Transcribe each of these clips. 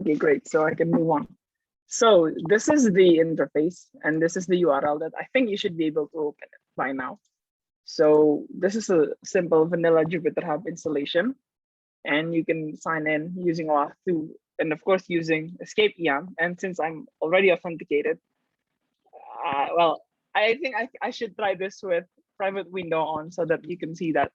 Okay, great. So I can move on. So this is the interface, and this is the URL that I think you should be able to open it by now. So this is a simple vanilla Jupyter Hub installation, and you can sign in using OAuth 2, and of course using escape YAM. And since I'm already authenticated, well, I think I should try this with private window on so that you can see that.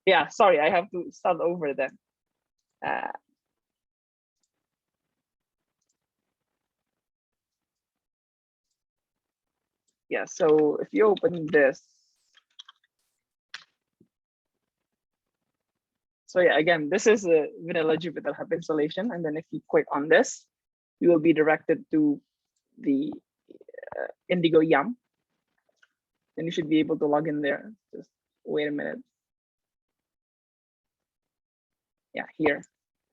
Yeah, sorry, I have to start over then. Yeah, so if you open this, so yeah, again, this is a vanilla Jupyter Hub installation, and then if you click on this, you will be directed to the Indigo YAM. Then you should be able to log in there. Just wait a minute. Yeah, here,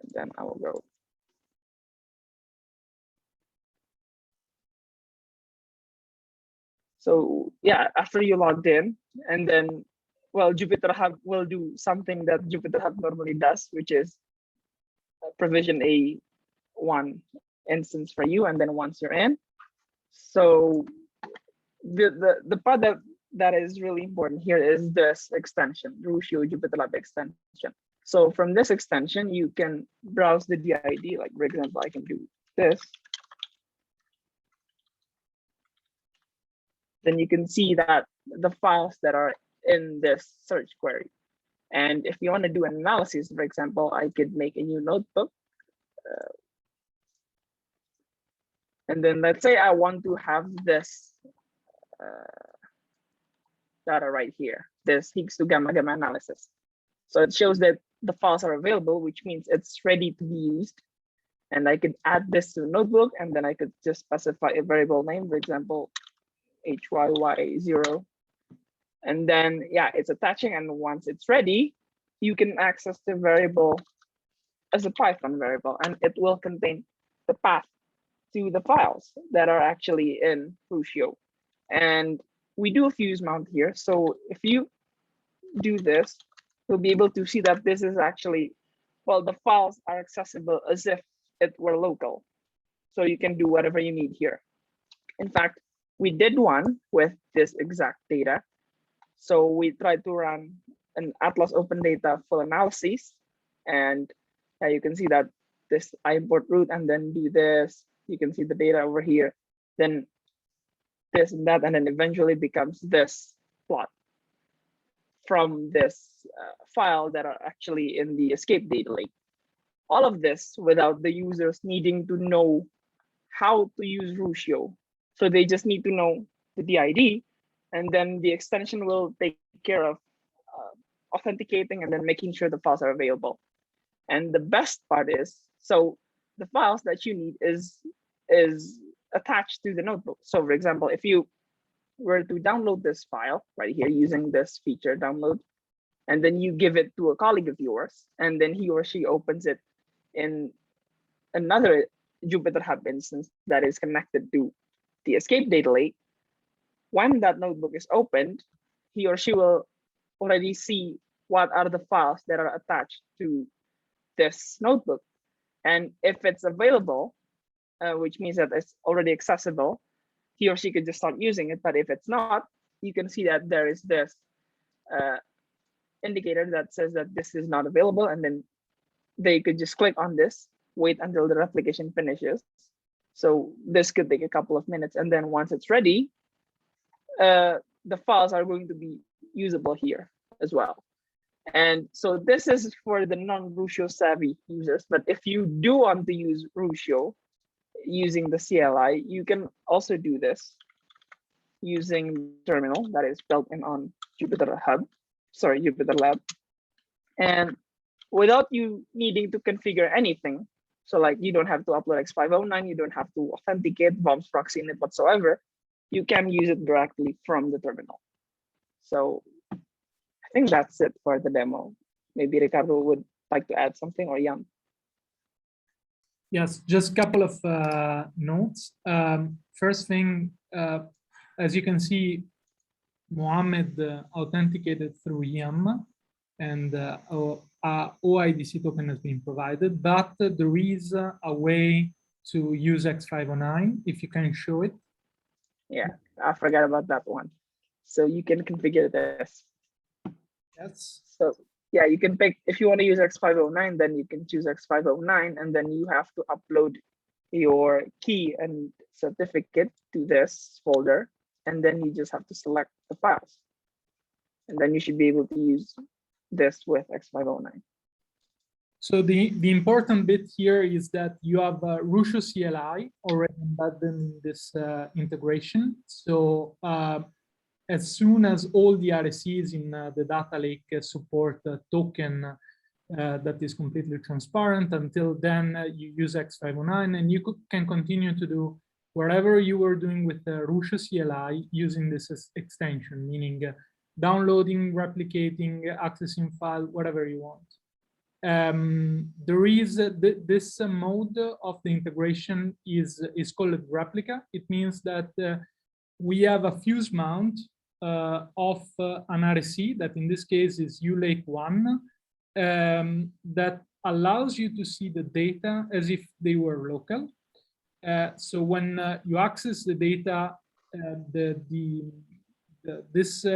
and then I will go. So yeah, after you logged in, and then, well, Jupyter Hub will do something that Jupyter Hub normally does, which is provision a one instance for you, and then once you're in. So the part that is really important here is this extension, Ruscio Jupyter Lab extension. So from this extension, you can browse the DID. Like, for example, I can do this. Then you can see that the files that are in this search query. And if you want to do an analysis, for example, I could make a new notebook. And then let's say I want to have this data right here, this Higgs to gamma gamma analysis. So it shows that the files are available, which means it's ready to be used. And I could add this to the notebook, and then I could just specify a variable name, for example, HYY0. And then, yeah, it's attaching. And once it's ready, you can access the variable as a Python variable, and it will contain the path to the files that are actually in Ruscio. And we do a fuse mount here. So if you do this, you'll be able to see that this is actually, well, the files are accessible as if it were local. So you can do whatever you need here. In fact, we did one with this exact data. So we tried to run an Atlas Open Data full analysis. And you can see that this, I import root and then do this. You can see the data over here. Then this and that, and then eventually becomes this plot from this file that are actually in the escape data lake. All of this without the users needing to know how to use Ruscio. So they just need to know the DID, and then the extension will take care of authenticating and then making sure the files are available. And the best part is, so the files that you need is attached to the notebook. So for example, if you were to download this file right here using this feature download, and then you give it to a colleague of yours, and then he or she opens it in another Jupyter Hub instance that is connected to the escape data lake, when that notebook is opened, he or she will already see what are the files that are attached to this notebook. And if it's available, which means that it's already accessible, he or she could just start using it. But if it's not, you can see that there is this indicator that says that this is not available, and then they could just click on this, wait until the replication finishes. So this could take a couple of minutes, and then once it's ready, the files are going to be usable here as well. And so this is for the non-Ruscio savvy users. But if you do want to use Ruscio using the CLI, you can also do this using terminal that is built in on Jupyter Lab. And without you needing to configure anything, so like you don't have to upload X509, you don't have to authenticate VOMS proxy in it whatsoever, you can use it directly from the terminal. So I think that's it for the demo. Maybe Ricardo would like to add something, or Jan. Yes, just a couple of notes. First thing, as you can see, Mohammed authenticated through YAM. and OIDC token has been provided, but there is a way to use X509 if you can show it. Yeah, I forgot about that one. So you can configure this. Yes. So yeah, you can pick, if you want to use X509, then you can choose X509, and then you have to upload your key and certificate to this folder, and then you just have to select the files. And then you should be able to use this with X509. So the important bit here is that you have Rusho CLI already embedded in this integration. So as soon as all the RSEs in the data lake support a token that is completely transparent, until then you use X509, and you can continue to do whatever you were doing with the Rusho CLI using this extension, meaning downloading, replicating, accessing file, whatever you want. There is this mode of the integration is called replica. It means that we have a fuse mount of an RSE that in this case is ULake1 that allows you to see the data as if they were local. So when you access the data, this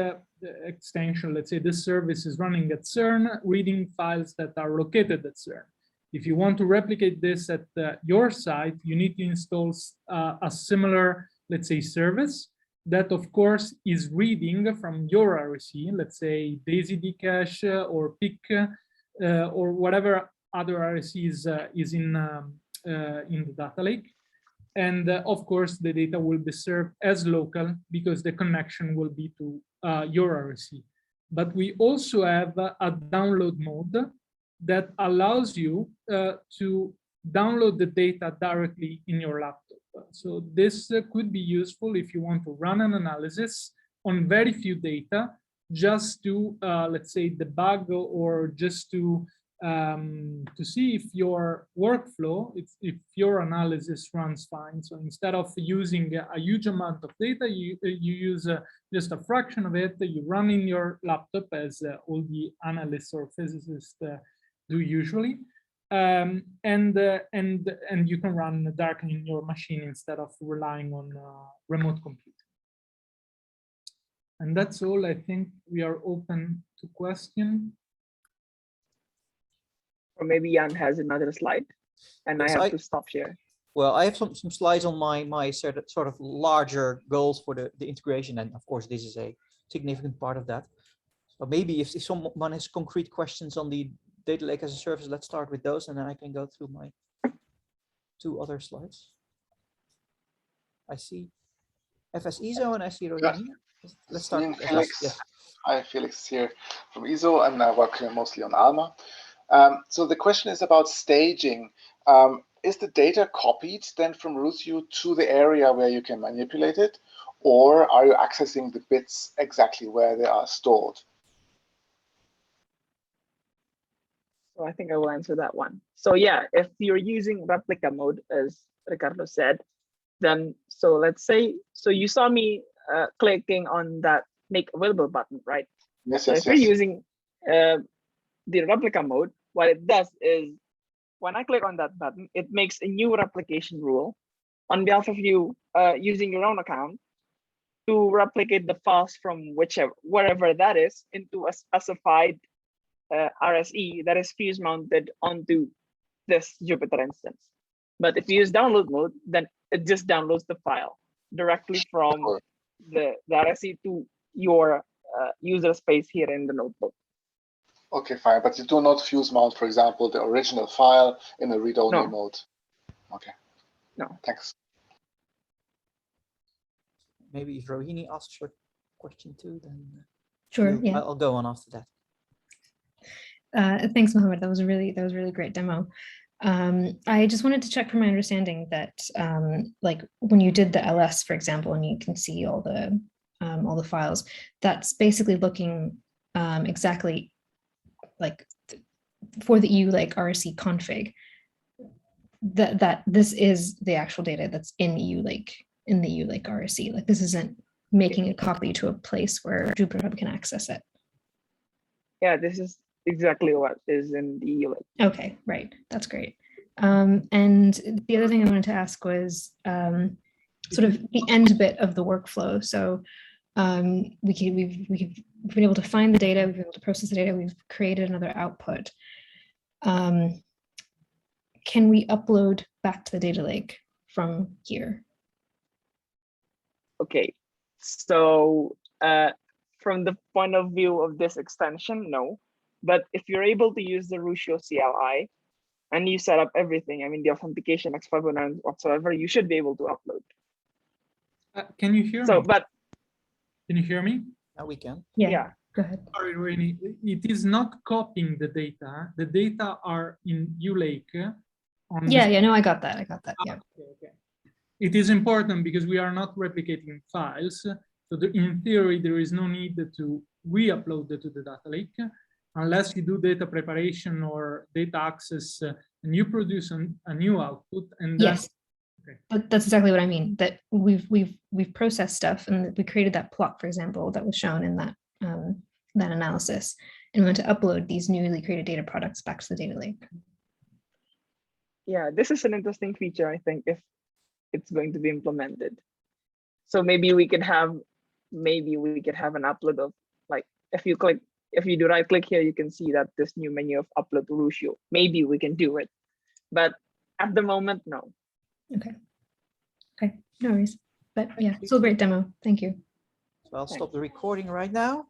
extension, let's say this service is running at CERN, reading files that are located at CERN. If you want to replicate this at your site, you need to install a similar, let's say, service that, of course, is reading from your RSE, let's say Daisy Cache or PIC or whatever other RSE is in the data lake. And of course, the data will be served as local because the connection will be to your RSE. But we also have a download mode that allows you to download the data directly in your laptop. So this could be useful if you want to run an analysis on very few data, just to, let's say, debug or just to see if your workflow, if your analysis runs fine. So instead of using a huge amount of data, you use just a fraction of it. You run in your laptop, as all the analysts or physicists do usually, and you can run directly in your machine instead of relying on remote computing. And that's all. I think we are open to questions. Or maybe Jan has another slide, and yes, I have to stop share. Well, I have some slides on my sort of larger goals for the integration, and of course this is a significant part of that. So maybe if someone has concrete questions on the data lake as a service, let's start with those, and then I can go through my 2 other slides. I see FS-ESO and I see Rohini. Let's start with Felix. Yes. Hi, Felix here from ESO. I'm now working mostly on ALMA. So the question is about staging. Is the data copied then from Rusio to the area where you can manipulate it, or are you accessing the bits exactly where they are stored? So I think I will answer that one. So yeah, if you're using replica mode, as Ricardo said, then so let's say, so you saw me clicking on that make available button, right? Yes, so yes, if you're using the replica mode, what it does is when I click on that button, it makes a new replication rule on behalf of you using your own account to replicate the files from wherever that is into a specified RSE that is fuse mounted onto this Jupyter instance. But if you use download mode, then it just downloads the file directly from the RSE to your user space here in the notebook. Okay, fine. But you do not fuse mount, for example, the original file in a read-only mode. Okay. No. Thanks. Maybe if Rohini asks your question too, then sure. Yeah. I'll go on after that. Thanks, Mohammed. That was a really great demo. I just wanted to check for my understanding that like when you did the LS, for example, and you can see all the files, that's basically looking exactly like for the EU like RSE config. That this is the actual data that's in the EU Lake RSE. Like this isn't making a copy to a place where Jupyter Hub can access it. Yeah, this is exactly what is in the ULIK. Okay, right. That's great. And the other thing I wanted to ask was sort of the end bit of the workflow. So we've been able to find the data, we've been able to process the data, we've created another output. Can we upload back to the data lake from here? Okay, so from the point of view of this extension, no. But if you're able to use the Rusio CLI and you set up everything, I mean, the authentication, X509 whatsoever, you should be able to upload. Can you hear So, me? but Can you hear me? Now we can. yeah, Go ahead. Sorry, Rainy. It is not copying the data. The data are in ULake. On Yeah, no, I got that. Yeah. Okay. It is important because we are not replicating files. So in theory, there is no need to re-upload it to the data lake unless you do data preparation or data access and you produce a new output. And then, Yes. That's exactly what I mean, that we've processed stuff and we created that plot, for example, that was shown in that that analysis, and we want to upload these newly created data products back to the data lake. yeah, this is an interesting feature, I think, if it's going to be implemented. So maybe we could have an upload of, like, if you do right click here, you can see that this new menu of upload to Rusio. Maybe we can do it, but at the moment, no. Okay, no worries. But yeah, still a great demo. Thank you. So I'll stop the recording right now.